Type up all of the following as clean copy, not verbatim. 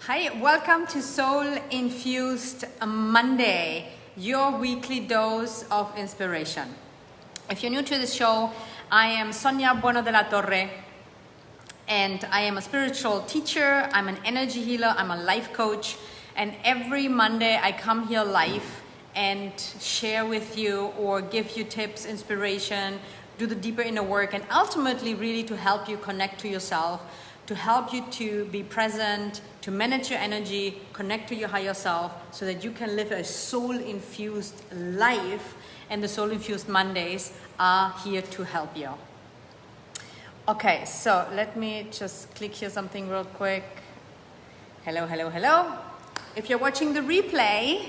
Hi, welcome to Soul Infused Monday, your weekly dose of inspiration. If you're new to the show, I am Sonia Bueno de la Torre, and I am a spiritual teacher, I'm an energy healer, I'm a life coach, and every Monday I come here live and share with you or give you tips, inspiration, do the deeper inner work, and ultimately really to help you connect to yourself, to help you to be present, to manage your energy, connect to your higher self, so that you can live a soul-infused life. And the Soul-Infused Mondays are here to help you. Okay, so let me just click here something real quick. Hello, hello, hello. If you're watching the replay,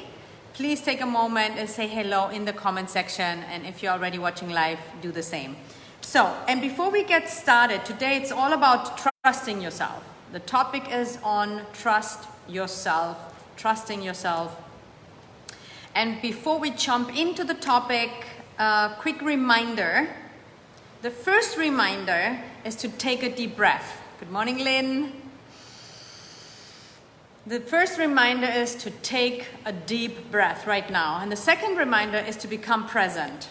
please take a moment and say hello in the comment section. And if you're already watching live, do the same. So, and before we get started, today it's all about trusting yourself. The topic is on trust yourself, trusting yourself. And before we jump into the topic, quick reminder. The first reminder is to take a deep breath. Good morning, Lynn. The first reminder is to take a deep breath right now. And the second reminder is to become present.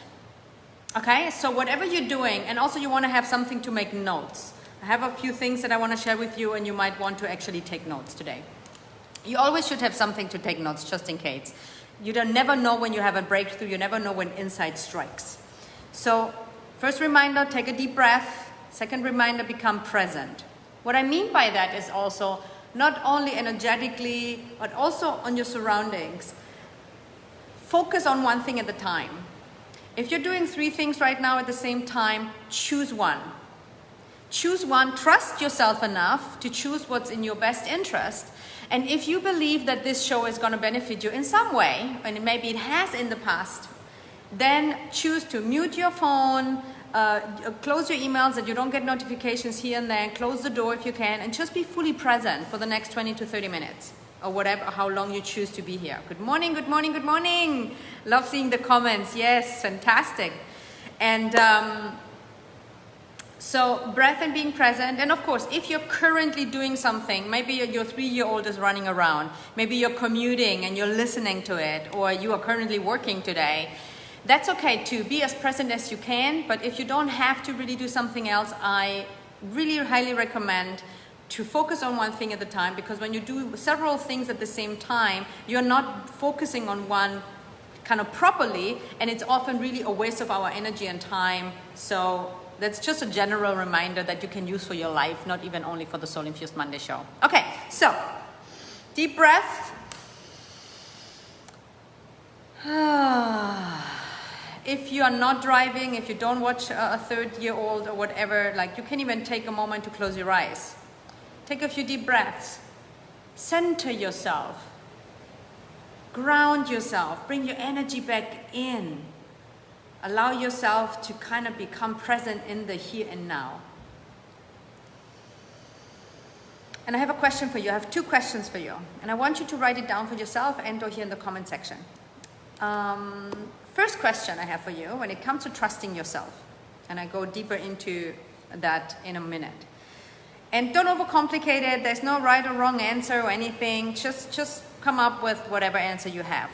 Okay, so whatever you're doing, and also you want to have something to make notes. I have a few things that I want to share with you, and you might want to actually take notes today. You always should have something to take notes, just in case. You don't never know when you have a breakthrough. You never know when insight strikes. So, first reminder, take a deep breath. Second reminder, become present. What I mean by that is also not only energetically, but also on your surroundings. Focus on one thing at a time. If you're doing 3 things right now at the same time, choose one. Choose one, trust yourself enough to choose what's in your best interest. And if you believe that this show is going to benefit you in some way, and maybe it has in the past, then choose to mute your phone, close your emails that you don't get notifications here and there, close the door if you can, and just be fully present for the next 20 to 30 minutes. Or whatever, how long you choose to be here. Good morning, good morning, good morning. Love seeing the comments. Yes, fantastic. And so breath and being present. And of course, if you're currently doing something, maybe your 3-year-old is running around, maybe you're commuting and you're listening to it, or you are currently working today, that's okay too. Be as present as you can. But if you don't have to really do something else, I really highly recommend to focus on one thing at a time, because when you do several things at the same time, you're not focusing on one kind of properly, and it's often really a waste of our energy and time. So that's just a general reminder that you can use for your life, not even only for the Soul Infused Monday show. Okay, so deep breath. If you are not driving, if you don't watch a 3rd-year-old or whatever, like, you can even take a moment to close your eyes. Take a few deep breaths. Center yourself. Ground yourself. Bring your energy back in. Allow yourself to kind of become present in the here and now. And I have a question for you. I have 2 questions for you. And I want you to write it down for yourself and or here in the comment section. First question I have for you when it comes to trusting yourself. And I go deeper into that in a minute. And don't overcomplicate it. There's no right or wrong answer or anything. Just come up with whatever answer you have.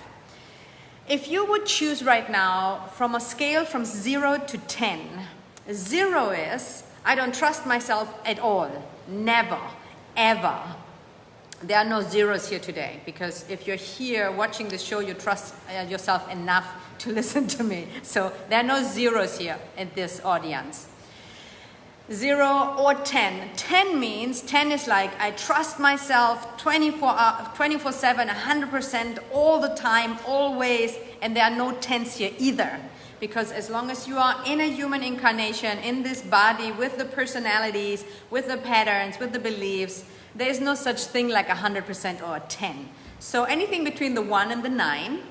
If you would choose right now from a scale from 0 to 10, 0 is, I don't trust myself at all. Never, ever. There are no zeros here today, because if you're here watching the show, you trust yourself enough to listen to me. So there are no zeros here in this audience. 0 or 10. 10 means, 10 is like, I trust myself 24/7, 100%, all the time, always, and there are no 10s here either. Because as long as you are in a human incarnation, in this body, with the personalities, with the patterns, with the beliefs, there is no such thing like 100% or a 10. So anything between the 1 and the 9.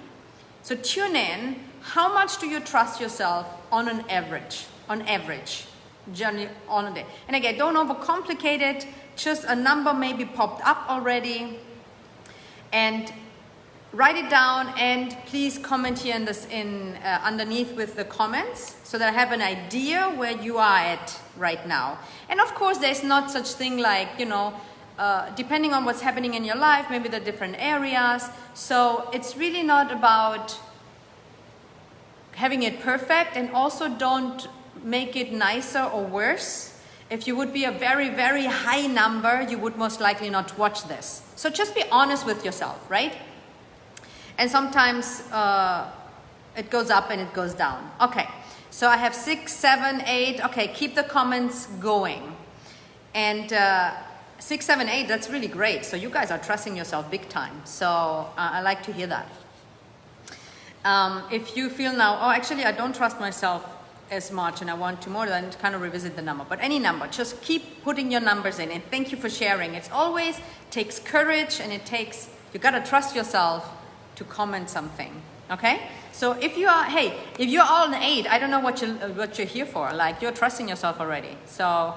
So tune in, how much do you trust yourself on an average? On average. Journey on a day. And again, don't overcomplicate it. Just a number maybe popped up already, and write it down. And please comment here underneath with the comments, so that I have an idea where you are at right now. And of course, there's not such thing like, depending on what's happening in your life, maybe the different areas. So it's really not about having it perfect, and also don't make it nicer or worse. If you would be a very, very high number, you would most likely not watch this. So just be honest with yourself, right? And sometimes it goes up and it goes down. Okay, so I have 6, 7, 8. Okay, keep the comments going. And 6, 7, 8, that's really great. So you guys are trusting yourself big time. So I like to hear that. If you feel now, oh, actually I don't trust myself as much and I want to more, then kind of revisit the number. But any number, just keep putting your numbers in, and thank you for sharing. It always takes courage, and you gotta trust yourself to comment something, okay? So if you are, if you're all an 8, I don't know what you're here for. Like, you're trusting yourself already. So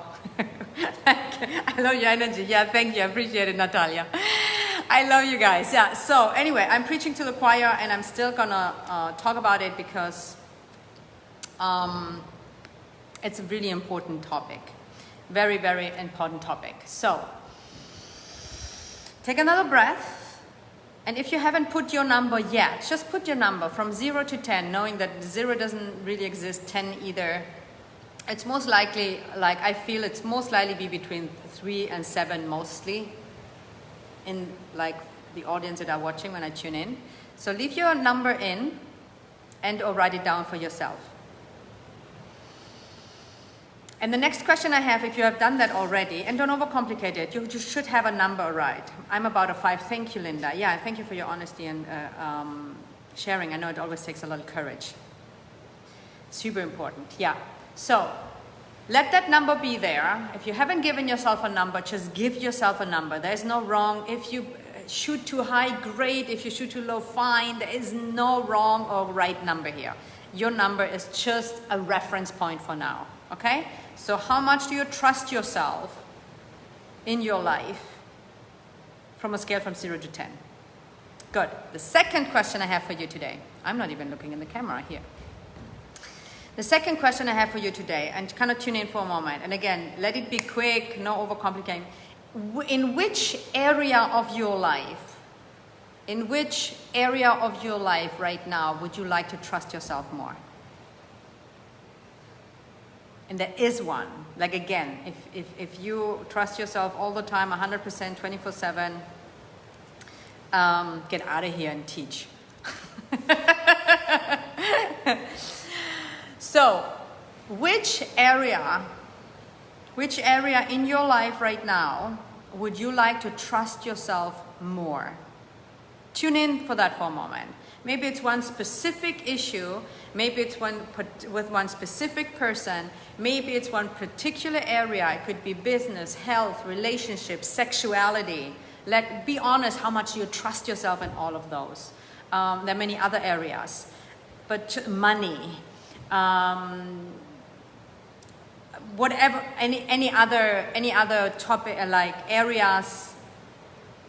I love your energy. Yeah, thank you, I appreciate it, Natalia. I love you guys. Yeah, so anyway, I'm preaching to the choir, and I'm still gonna talk about it because it's a really important topic. Very, very important topic. So take another breath, and if you haven't put your number yet, just put your number from 0 to 10, knowing that 0 doesn't really exist, 10 either. It's most likely, like I feel it's most likely be between 3 and 7 mostly in like the audience that are watching when I tune in. So leave your number in and or write it down for yourself. And the next question I have, if you have done that already, and don't overcomplicate it, you should have a number right. I'm about a 5. Thank you, Linda. Yeah, thank you for your honesty and sharing. I know it always takes a lot of courage. Super important, yeah. So let that number be there. If you haven't given yourself a number, just give yourself a number. There's no wrong. If you shoot too high, great. If you shoot too low, fine. There is no wrong or right number here. Your number is just a reference point for now, okay? So how much do you trust yourself in your life from a scale from 0 to 10? Good. The second question I have for you today, I'm not even looking in the camera here. The second question I have for you today, and kind of tune in for a moment, and again, let it be quick, no overcomplicating. In which area of your life, right now would you like to trust yourself more? And there is one. Like again, if you trust yourself all the time, 100%, 24/7, get out of here and teach. So, which area in your life right now would you like to trust yourself more? Tune in for that for a moment. Maybe it's one specific issue, maybe it's with one specific person, maybe it's one particular area. It could be business, health, relationships, sexuality. Be honest how much you trust yourself in all of those. There are many other areas, but money, whatever, any other topic, like areas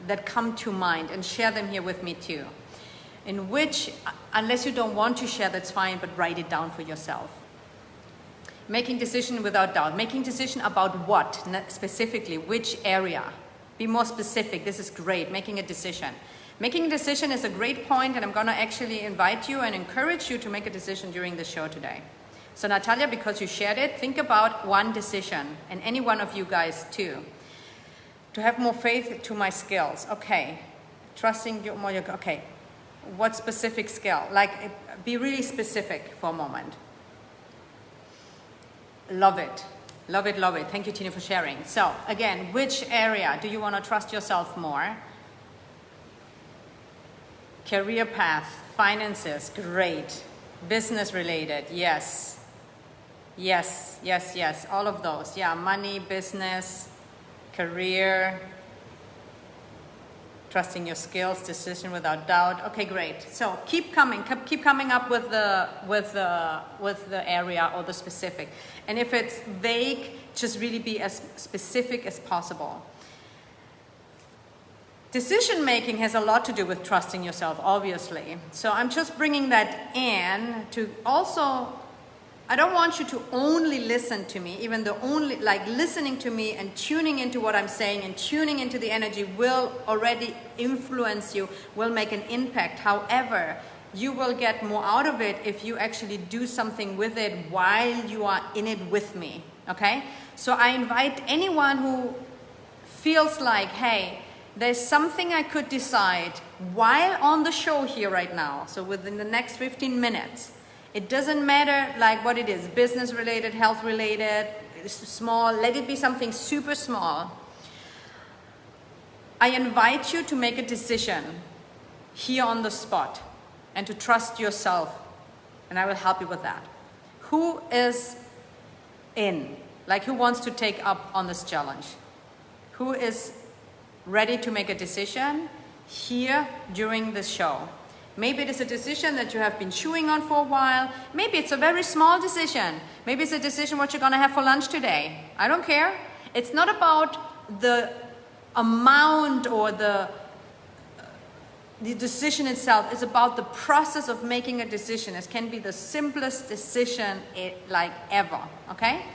that come to mind, and share them here with me too. In which, unless you don't want to share, that's fine, but write it down for yourself. Making decision without doubt. Making decision about what, specifically, which area. Be more specific, this is great, making a decision. Making a decision is a great point, and I'm gonna actually invite you and encourage you to make a decision during the show today. So Natalia, because you shared it, think about one decision, and any one of you guys too. To have more faith to my skills, okay. Trusting you more, okay. What specific skill? Like, be really specific for a moment. Love it. Love it, love it. Thank you, Tina, for sharing. So, again, which area do you want to trust yourself more? Career path, finances, great. Business related, yes. Yes, yes, yes, all of those. Yeah, money, business, career, trusting your skills, decision without doubt. Okay, great. So keep coming up with the area or the specific. And if it's vague, just really be as specific as possible. Decision making has a lot to do with trusting yourself, obviously. So I'm just bringing that in to also I don't want you to only listen to me, even though only like listening to me and tuning into what I'm saying and tuning into the energy will already influence you, will make an impact. However, you will get more out of it if you actually do something with it while you are in it with me, okay? So I invite anyone who feels like, hey, there's something I could decide while on the show here right now, so within the next 15 minutes, it doesn't matter like what it is, business related, health related, small, let it be something super small. I invite you to make a decision here on the spot and to trust yourself, and I will help you with that. Who is in? Like, who wants to take up on this challenge? Who is ready to make a decision here during the show? Maybe it is a decision that you have been chewing on for a while. Maybe it's a very small decision. Maybe it's a decision what you're gonna have for lunch today. I don't care. It's not about the amount or the decision itself. It's about the process of making a decision. It can be the simplest decision like ever, okay?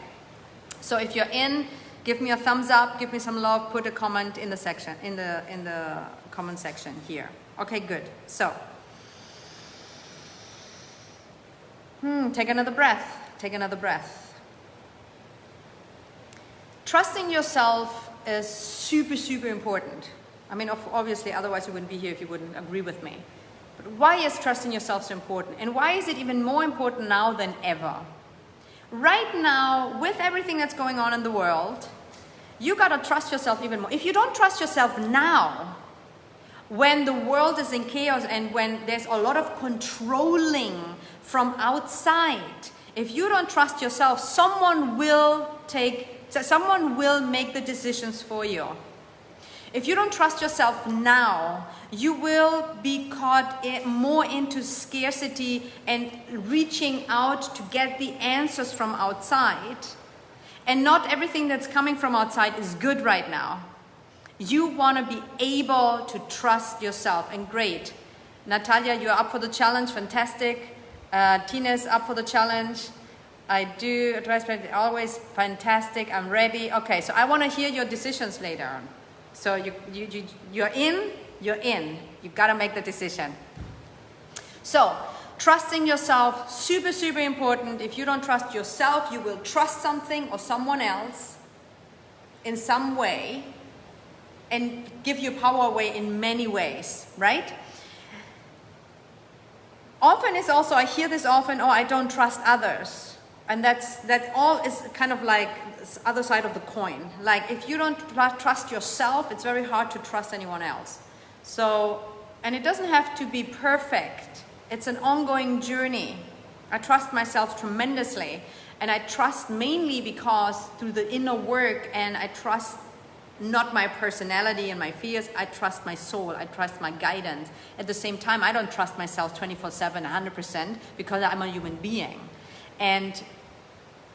So if you're in, give me a thumbs up, give me some love, put a comment in the section, in the comment section here. Okay, good. So, take another breath. Take another breath. Trusting yourself is super, super important. I mean, obviously, otherwise you wouldn't be here if you wouldn't agree with me. But why is trusting yourself so important? And why is it even more important now than ever? Right now, with everything that's going on in the world, you gotta trust yourself even more. If you don't trust yourself now, when the world is in chaos and when there's a lot of controlling from outside, if you don't trust yourself, someone will make the decisions for you. If you don't trust yourself now, you will be caught more into scarcity and reaching out to get the answers from outside. And not everything that's coming from outside is good right now. You want to be able to trust yourself. And great. Natalia, you're up for the challenge. Fantastic. Tina's up for the challenge. I do advise, but always fantastic. I'm ready. Okay, so I want to hear your decisions later on. So you're in. You got to make the decision. So trusting yourself, super, super important. If you don't trust yourself, you will trust something or someone else in some way and give your power away in many ways, right? Often it's also, I hear this often, oh, I don't trust others. And that's all is kind of like the other side of the coin. Like if you don't trust yourself, it's very hard to trust anyone else. So, and it doesn't have to be perfect. It's an ongoing journey. I trust myself tremendously. And I trust mainly because through the inner work, and I trust not my personality and my fears, I trust my soul, I trust my guidance. At the same time, I don't trust myself 24/7, 100% because I'm a human being. And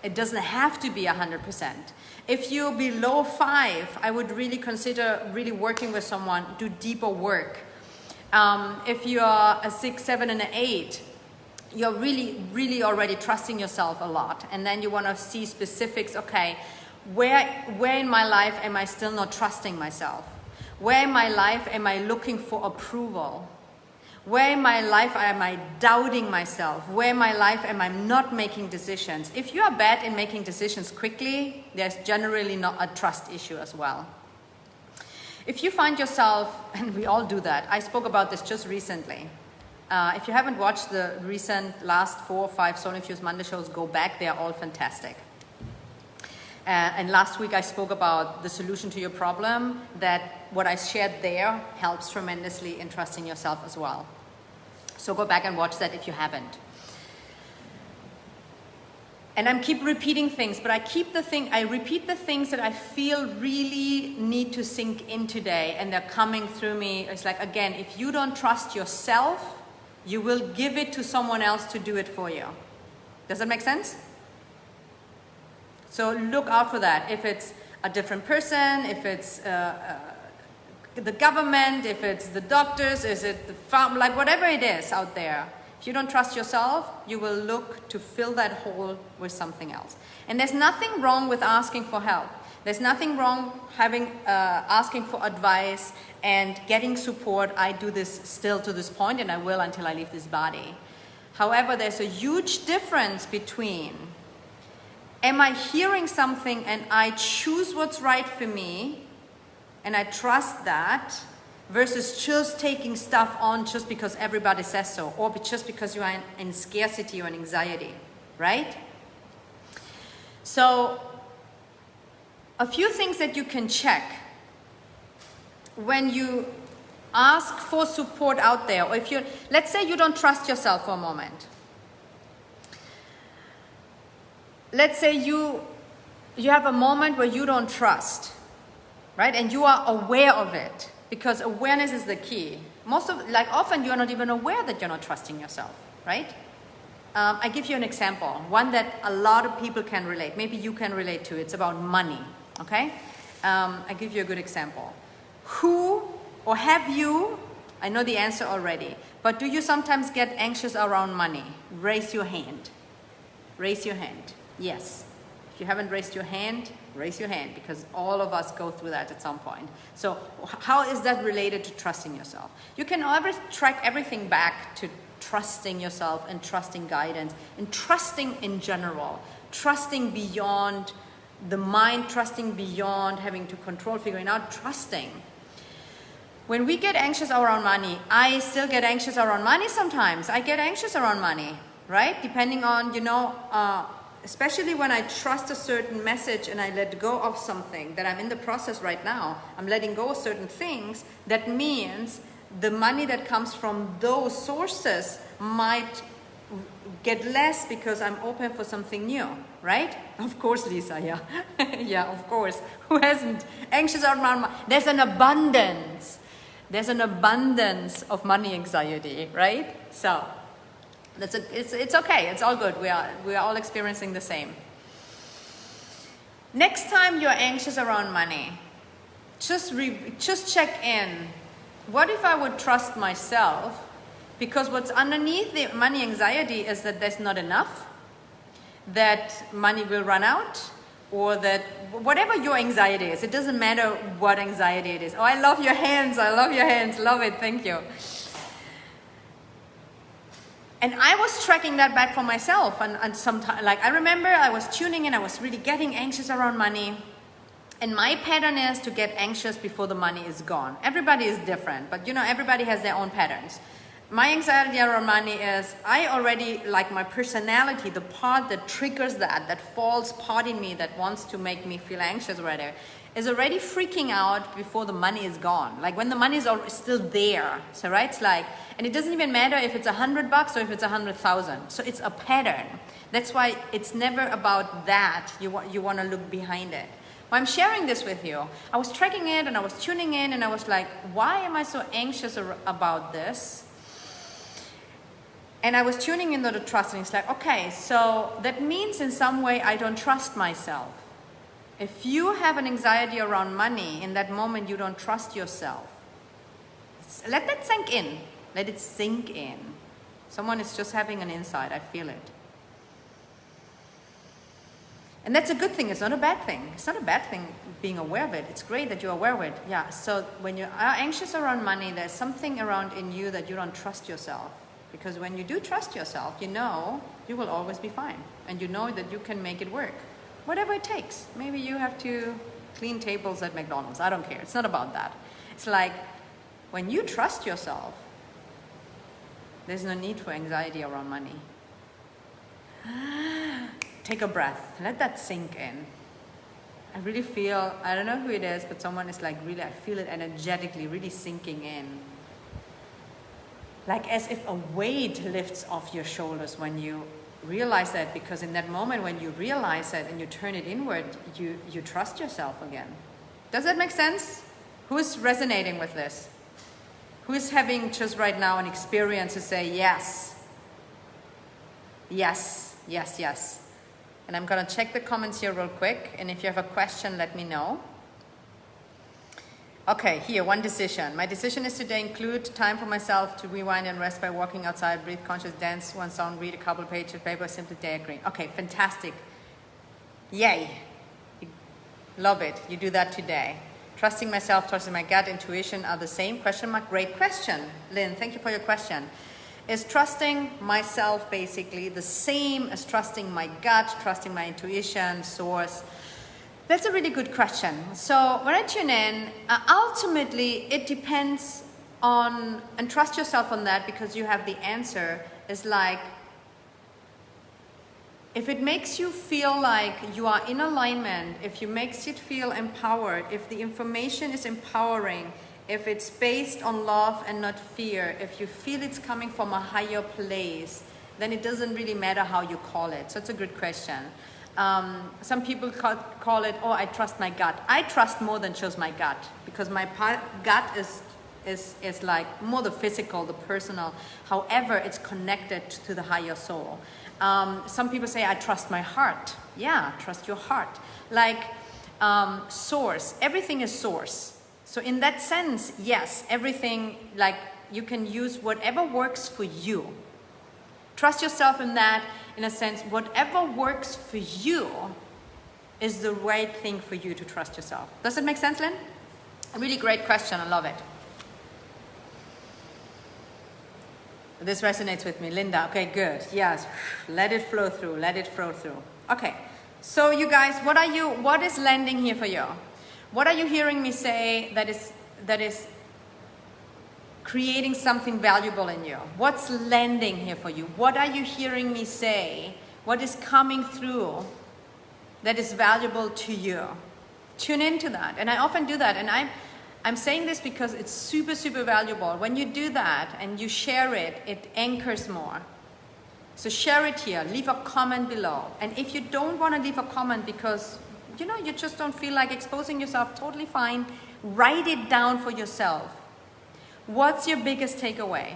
it doesn't have to be 100%. If you're below 5, I would really consider really working with someone, do deeper work. If you're a 6, 7, and an 8, you're really, really already trusting yourself a lot. And then you want to see specifics, okay, where in my life am I still not trusting myself? Where in my life am I looking for approval? Where in my life am I doubting myself? Where in my life am I not making decisions? If you are bad in making decisions quickly, there's generally not a trust issue as well. If you find yourself, and we all do that, I spoke about this just recently. If you haven't watched the recent last 4 or 5 Soul Infused Monday shows, go back, they are all fantastic. And last week I spoke about the solution to your problem, that what I shared there helps tremendously in trusting yourself as well. So go back and watch that if you haven't. And I keep repeating things, but I repeat the things that I feel really need to sink in today, and they're coming through me. It's like, again, if you don't trust yourself, you will give it to someone else to do it for you. Does that make sense? So look out for that. If it's a different person, if it's the government, if it's the doctors, is it the farm, like whatever it is out there, If you don't trust yourself, you will look to fill that hole with something else. And there's nothing wrong with asking for help. There's nothing wrong asking for advice and getting support. I do this still to this point, and I will until I leave this body. However, there's a huge difference between, am I hearing something and I choose what's right for me and I trust that, versus just taking stuff on just because everybody says so, or just because you are in scarcity or in anxiety, right? So, a few things that you can check when you ask for support out there, or if you, let's say you don't trust yourself for a moment. Let's say you have a moment where you don't trust, right? And you are aware of it, because awareness is the key. Often you are not even aware that you're not trusting yourself, right? I give you an example, one that a lot of people can relate. Maybe you can relate to. It's about money, okay? I give you a good example. Who or have you, I know the answer already, but do you sometimes get anxious around money? Raise your hand. Raise your hand. Yes. If you haven't raised your hand, raise your hand, because all of us go through that at some point. So how is that related to trusting yourself? You can always track everything back to trusting yourself and trusting guidance and trusting in general, trusting beyond the mind, trusting beyond having to control, figuring out, trusting. When we get anxious around money, I still get anxious around money sometimes. I get anxious around money, right? Depending on, especially when I trust a certain message and I let go of something that I'm in the process right now. I'm letting go of certain things. That means the money that comes from those sources might get less because I'm open for something new, right? Of course, Lisa, yeah. Yeah, of course. Who hasn't? Anxious around money. There's an abundance. There's an abundance of money anxiety, right? So it's okay. It's all good. We are all experiencing the same. Next time you're anxious around money, just check in. What if I would trust myself? Because what's underneath the money anxiety is that there's not enough, that money will run out, or that whatever your anxiety is, it doesn't matter what anxiety it is. Oh, I love your hands. I love your hands. Love it. Thank you. And I was tracking that back for myself. And sometimes, I remember I was tuning in. I was really getting anxious around money. And my pattern is to get anxious before the money is gone. Everybody is different, but everybody has their own patterns. My anxiety around money is, I already, my personality, the part that triggers that false part in me that wants to make me feel anxious right there, is already freaking out before the money is gone. When the money is still there. So, right? It's and it doesn't even matter if it's $100 or if it's 100,000. So it's a pattern. That's why it's never about that. You want to look behind it. Well, I'm sharing this with you. I was tracking it and I was tuning in and I was like, why am I so anxious about this? And I was tuning into the trust, and it's okay, so that means in some way I don't trust myself. If you have an anxiety around money, in that moment you don't trust yourself. Let that sink in. Let it sink in. Someone is just having an insight. I feel it. And that's a good thing. It's not a bad thing. It's not a bad thing being aware of it. It's great that you're aware of it. Yeah, so when you are anxious around money, there's something around in you that you don't trust yourself. Because when you do trust yourself, you will always be fine. And you know that you can make it work. Whatever it takes. Maybe you have to clean tables at McDonald's. I don't care. It's not about that. It's when you trust yourself, there's no need for anxiety around money. Take a breath. Let that sink in. I really feel, I don't know who it is, but someone is really, I feel it energetically really sinking in. As if a weight lifts off your shoulders when you realize that, because in that moment when you realize that and you turn it inward, you trust yourself again. Does that make sense? Who's resonating with this? Who is having just right now an experience to say yes? Yes, yes, yes. And I'm going to check the comments here real quick. And if you have a question, let me know. Okay, here, one decision. My decision is today include time for myself to rewind and rest by walking outside, breathe conscious, dance one song, read a couple pages of paper, simply daydream. Okay, fantastic. Yay. Love it. You do that today. Trusting myself, trusting my gut, intuition are the same? Question mark. Great question. Lynn, thank you for your question. Is trusting myself basically the same as trusting my gut, trusting my intuition, source? That's a really good question. So when I tune in, ultimately it depends on, and trust yourself on that because you have the answer, is like, if it makes you feel like you are in alignment, if it makes you feel empowered, if the information is empowering, if it's based on love and not fear, if you feel it's coming from a higher place, then it doesn't really matter how you call it. So it's a good question. Some people call it, oh, I trust my gut. I trust more than just my gut because my gut is like more the physical, the personal. However, it's connected to the higher soul. Some people say, I trust my heart. Yeah, trust your heart. Like source, everything is source. So in that sense, yes, everything, like you can use whatever works for you. Trust yourself in that, in a sense, whatever works for you is the right thing for you to trust yourself. Does it make sense, Lynn? A really great question, I love it. This resonates with me, Linda. Okay, good. Yes, let it flow through. Let it flow through. Okay, so you guys, what is landing here for you? What are you hearing me say that is creating something valuable in you? What's landing here for you? What are you hearing me say? What is coming through that is valuable to you? Tune into that. And I often do that. And I'm saying this because it's super, super valuable. When you do that and you share it, it anchors more. So share it here. Leave a comment below. And if you don't want to leave a comment because you just don't feel like exposing yourself, totally fine. Write it down for yourself. What's your biggest takeaway?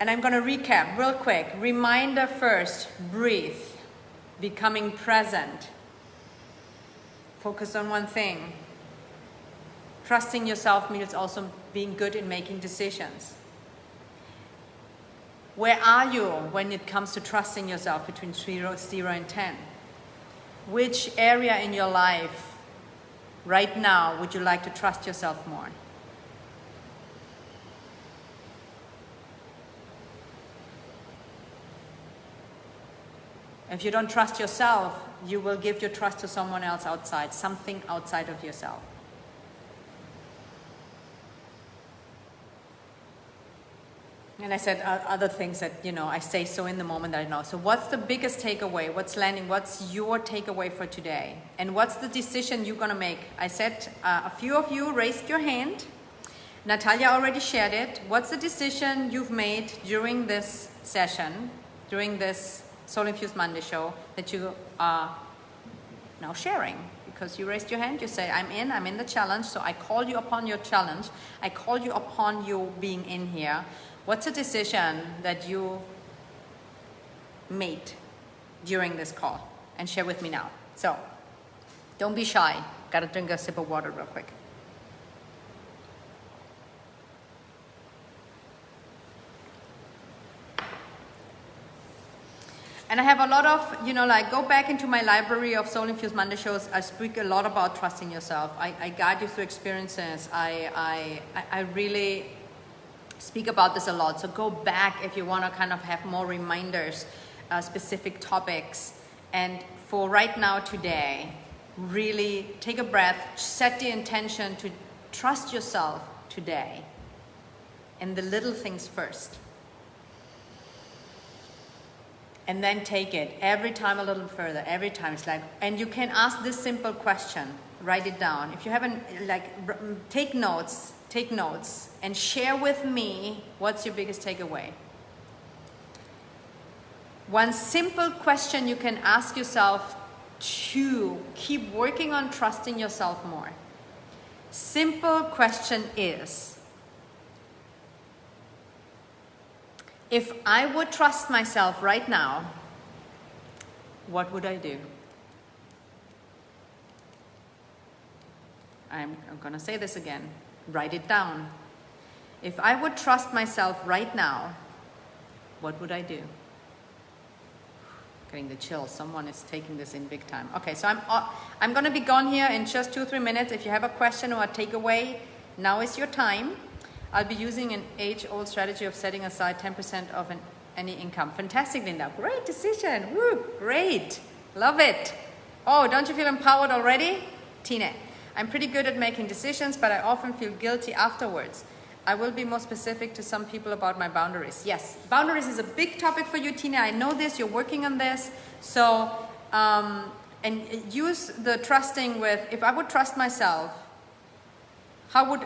And I'm going to recap real quick. Reminder first, breathe. Becoming present. Focus on one thing. Trusting yourself means also being good in making decisions. Where are you when it comes to trusting yourself between 0 and 10? Which area in your life right now would you like to trust yourself more? If you don't trust yourself, you will give your trust to someone else outside, something outside of yourself. And I said other things that, I say so in the moment that I know. So what's the biggest takeaway? What's landing? What's your takeaway for today? And what's the decision you're going to make? I said a few of you raised your hand. Natalia already shared it. What's the decision you've made during this session, during this Soul Infused Monday show that you are now sharing? Because you raised your hand, you say, I'm in the challenge. So I call you upon your challenge. I call you upon you being in here. What's a decision that you made during this call? And share with me now. So, don't be shy. Gotta drink a sip of water real quick. And I have a lot of, go back into my library of Soul Infused Monday shows. I speak a lot about trusting yourself. I guide you through experiences. I really speak about this a lot. So go back if you want to kind of have more reminders, specific topics. And for right now, today, really take a breath, set the intention to trust yourself today. And the little things first. And then take it every time a little further, every time. It's like, and you can ask this simple question, write it down. If you haven't, take notes, and share with me what's your biggest takeaway. One simple question you can ask yourself to keep working on trusting yourself more. Simple question is, if I would trust myself right now, what would I do? I'm gonna say this again. Write it down. If I would trust myself right now, what would I do? Getting the chills. Someone is taking this in big time. Okay, so I'm gonna be gone here in just 2-3 minutes. If you have a question or a takeaway, now is your time. I'll be using an age-old strategy of setting aside 10% of any income. Fantastic, Linda. Great decision. Woo, great. Love it. Oh, don't you feel empowered already? Tina, I'm pretty good at making decisions, but I often feel guilty afterwards. I will be more specific to some people about my boundaries. Yes, boundaries is a big topic for you, Tina. I know this. You're working on this. So, and use the trusting with, if I would trust myself, how would,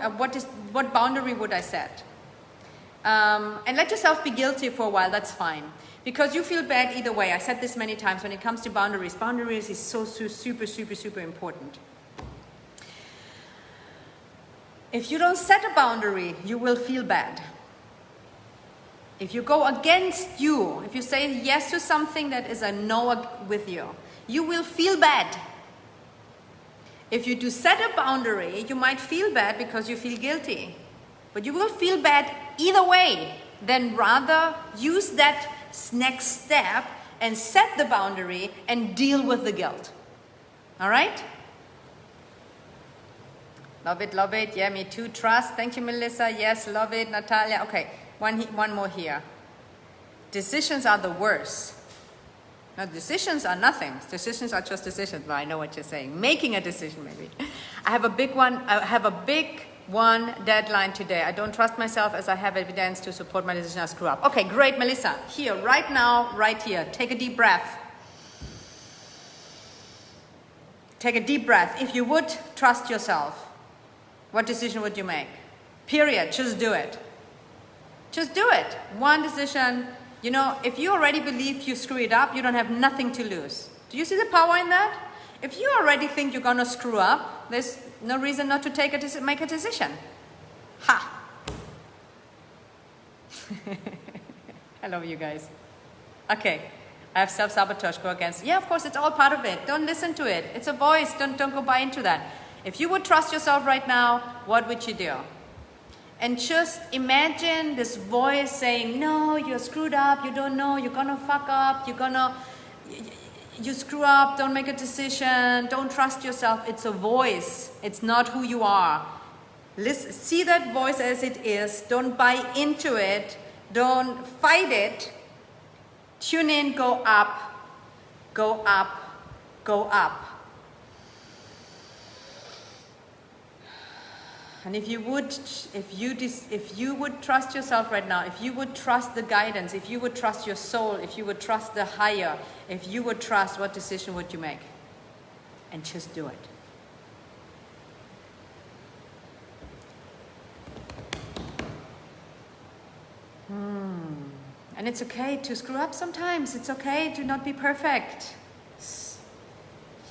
what boundary would I set? And let yourself be guilty for a while. That's fine. Because you feel bad either way. I said this many times when it comes to boundaries. Boundaries is so super important. If you don't set a boundary, you will feel bad. If you go against you, if you say yes to something that is a no with you, you will feel bad. If you do set a boundary, you might feel bad because you feel guilty. But you will feel bad either way. Then rather use that next step and set the boundary and deal with the guilt. All right? Love it, love it. Yeah, me too. Trust. Thank you, Melissa. Yes, love it. Natalia. Okay, one more here. Decisions are the worst. Now, decisions are nothing. Decisions are just decisions. But I know what you're saying. Making a decision, maybe. I have a big one deadline today. I don't trust myself as I have evidence to support my decision. I screw up. Okay, great, Melissa. Here, right now, right here. Take a deep breath. Take a deep breath. If you would trust yourself, what decision would you make? Period. Just do it. Just do it. One decision. You know, if you already believe you screw it up, you don't have nothing to lose. Do you see the power in that? If you already think you're going to screw up, there's no reason not to make a decision. Ha! I love you guys. Okay. I have self-sabotage, go against. Yeah, of course, it's all part of it. Don't listen to it. It's a voice. Don't go buy into that. If you would trust yourself right now, what would you do? And just imagine this voice saying, no, you're screwed up, you don't know, you're gonna fuck up, you screw up, don't make a decision, don't trust yourself. It's a voice. It's not who you are. Listen, see that voice as it is. Don't buy into it. Don't fight it. Tune in, go up, go up, go up. And if you would trust yourself right now, if you would trust the guidance, if you would trust your soul, if you would trust the higher, if you would trust, what decision would you make? And just do it. And it's okay to screw up sometimes. It's okay to not be perfect.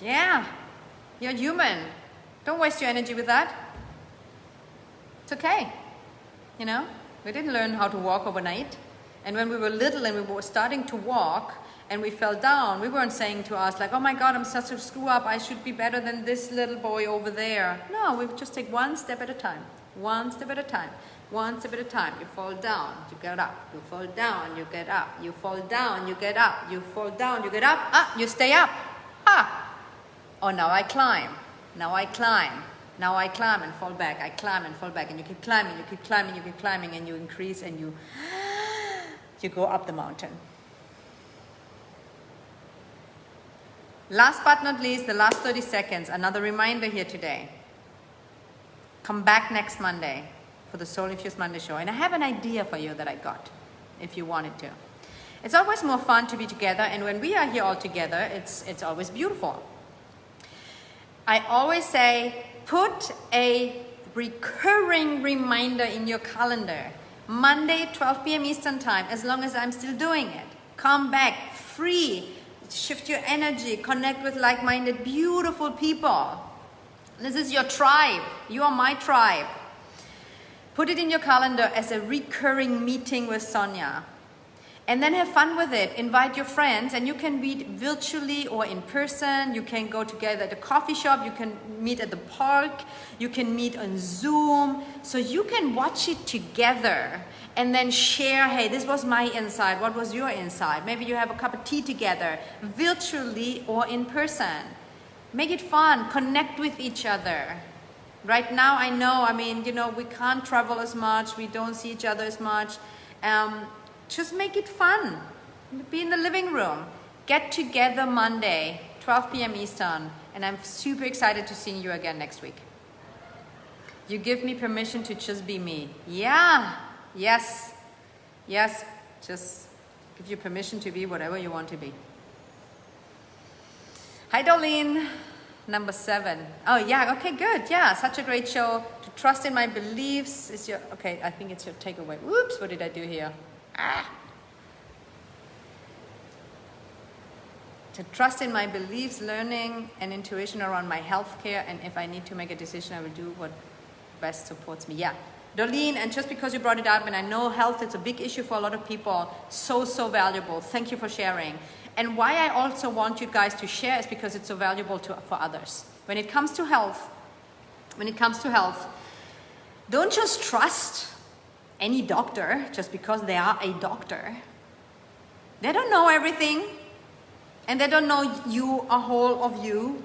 Yeah, you're human. Don't waste your energy with that. It's okay. You know, we didn't learn how to walk overnight. And when we were little and we were starting to walk and we fell down, we weren't saying to us like, oh my God, I'm such a screw up. I should be better than this little boy over there. No, we just take one step at a time. One step at a time. One step at a time. You fall down, you get up. You fall down, you get up. You fall down, you get up. You fall down, you get up. Ah, you stay up. Ah. Oh, now I climb. Now I climb. Now I climb and fall back. I climb and fall back. And you keep climbing, you keep climbing, you keep climbing, and you increase and you go up the mountain. Last but not least, the last 30 seconds, another reminder here today. Come back next Monday for the Soul Infused Monday show. And I have an idea for you that I got, if you wanted to. It's always more fun to be together, and when we are here all together, it's always beautiful. I always say, put a recurring reminder in your calendar. Monday, 12 p.m. Eastern Time, as long as I'm still doing it. Come back, free, shift your energy, connect with like-minded, beautiful people. This is your tribe. You are my tribe. Put it in your calendar as a recurring meeting with Sonia. And then have fun with it. Invite your friends, and you can meet virtually or in person. You can go together at a coffee shop. You can meet at the park. You can meet on Zoom. So you can watch it together and then share, hey, this was my insight. What was your insight? Maybe you have a cup of tea together, virtually or in person. Make it fun. Connect with each other. Right now, I know, I mean, you know, we can't travel as much. We don't see each other as much. Just make it fun. Be in the living room. Get together Monday, 12 p.m. Eastern. And I'm super excited to see you again next week. You give me permission to just be me. Yeah. Yes. Yes. Just give you permission to be whatever you want to be. Hi, Darlene. Number 7. Oh, yeah. Okay, good. Yeah. Such a great show. To trust in my beliefs is your... Okay, I think it's your takeaway. Whoops. What did I do here? To trust in my beliefs, learning, and intuition around my healthcare, and if I need to make a decision, I will do what best supports me. Yeah, Darlene, and just because you brought it up, and I know health is a big issue for a lot of people, so valuable. Thank you for sharing. And why I also want you guys to share is because it's so valuable for others. When it comes to health, don't just trust any doctor just because they are a doctor. They don't know everything, and they don't know you, a whole of you.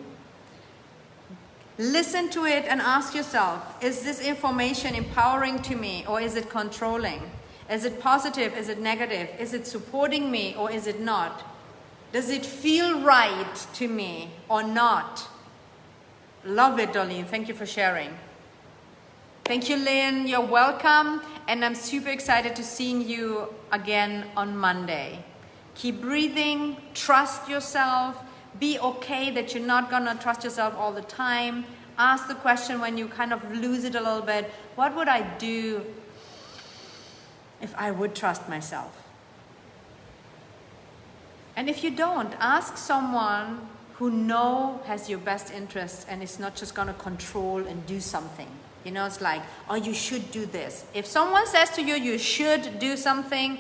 Listen to it and ask yourself, is this information empowering to me, or is it controlling? Is it positive? Is it negative? Is it supporting me, or is it not? Does it feel right to me or not? Love it, Darlene. Thank you for sharing. Thank you, Lynn. You're welcome. And I'm super excited to seeing you again on Monday. Keep breathing. Trust yourself. Be okay that you're not going to trust yourself all the time. Ask the question when you kind of lose it a little bit. What would I do if I would trust myself? And if you don't, ask someone who has your best interests and is not just going to control and do something. You know, it's like, oh, you should do this. If someone says to you, you should do something,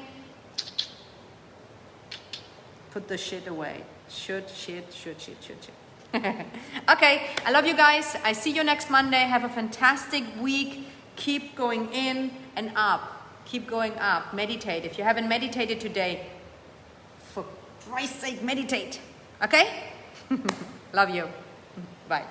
put the shit away. Should. Okay, I love you guys. I see you next Monday. Have a fantastic week. Keep going in and up. Keep going up. Meditate. If you haven't meditated today, for Christ's sake, meditate. Okay? Love you. Bye.